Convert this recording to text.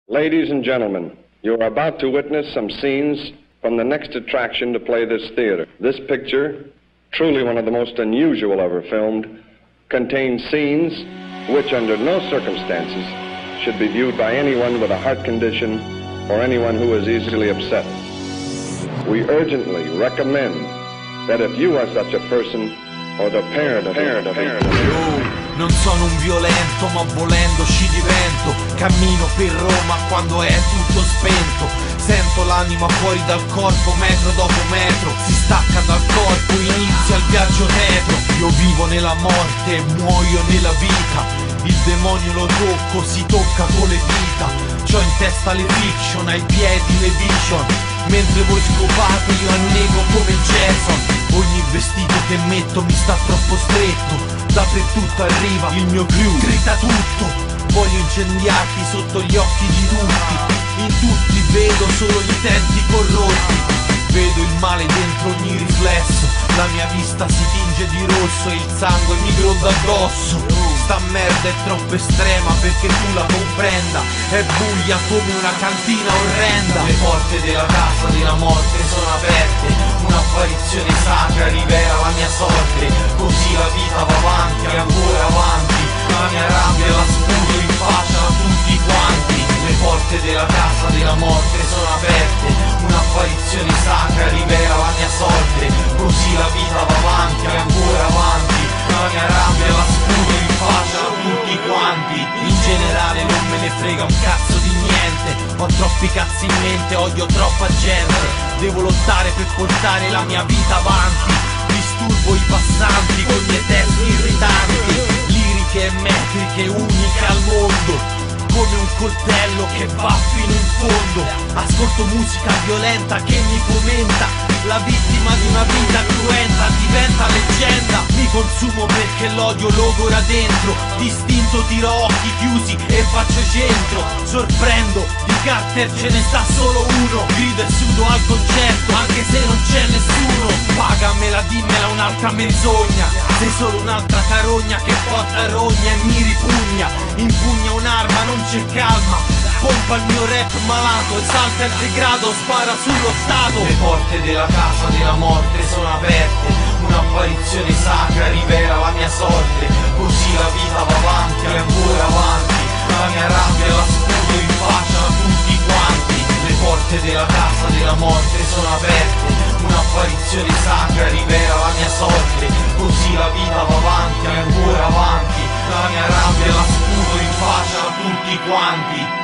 Ladies and gentlemen, you are about to witness some scenes from the next attraction to play this theater. This picture, truly one of the most unusual ever filmed, contains scenes which under no circumstances should be viewed by anyone with a heart condition or anyone who is easily upset. We urgently recommend that if you are such a person or the parent of Non sono un violento, ma volendo ci divento. Cammino per Roma quando è tutto spento. Sento l'anima fuori dal corpo, metro dopo metro. Si stacca dal corpo, inizia il viaggio retro. Io vivo nella morte, muoio nella vita. Il demonio lo tocco, si tocca con le dita. C'ho in testa le fiction, ai piedi le vision. Mentre voi scopate io annego come Jason. Ogni vestito che metto mi sta troppo stretto. Dappertutto arriva il mio crew, grida tutto. Voglio incendiarti sotto gli occhi di tutti. In tutti vedo solo intenti corrotti. Vedo il male dentro ogni riflesso. La mia vista si tinge di rosso e il sangue mi gronda addosso. Sta merda è troppo estrema perché tu la comprenda. È buia come una cantina orrenda. Le porte della casa della morte sono aperte. Un'apparizione sacra rivela la mia sorte. Così la vita va avanti, ancora avanti. La mia rabbia la sputo in faccia a tutti quanti. Le porte della casa della morte sono aperte. Un'apparizione sacra rivela la mia sorte. Così la vita va avanti, ancora avanti. La mia rabbia la sputo in faccia a tutti quanti. In generale non me ne frega un cazzo di niente. Ho troppi cazzi in mente, odio troppa gente. Devo lottare per portare la mia vita avanti. Disturbo i passanti con i miei testi irritanti. Liriche e metriche uniche al mondo. Come un coltello che va fino in fondo. Ascolto musica violenta che mi fomenta. La vittima di una vita cruenta diventa leggenda. Mi consumo perché l'odio logora dentro. Distinto tiro occhi chiusi e faccio centro. Sorprendo, di Carter ce ne sta solo uno. Grido e sudo al concerto anche se non c'è nessuno. Pagamela, dimmela un'altra menzogna. Sei solo un'altra carogna che porta rogna e mi ripugna. Impugna un'arma, non c'è calma. Pompa il mio rap malato, esalta il degrado, spara sullo Stato. Le porte della casa della morte sono aperte. Un'apparizione sacra rivela la mia sorte. Così la vita va avanti, ancora avanti. La mia rabbia la sputo in faccia a tutti quanti. Le porte della casa della morte sono aperte. Un'apparizione sacra rivela la mia sorte. Così la vita va avanti, ancora avanti. La mia rabbia la sputo in faccia a tutti quanti.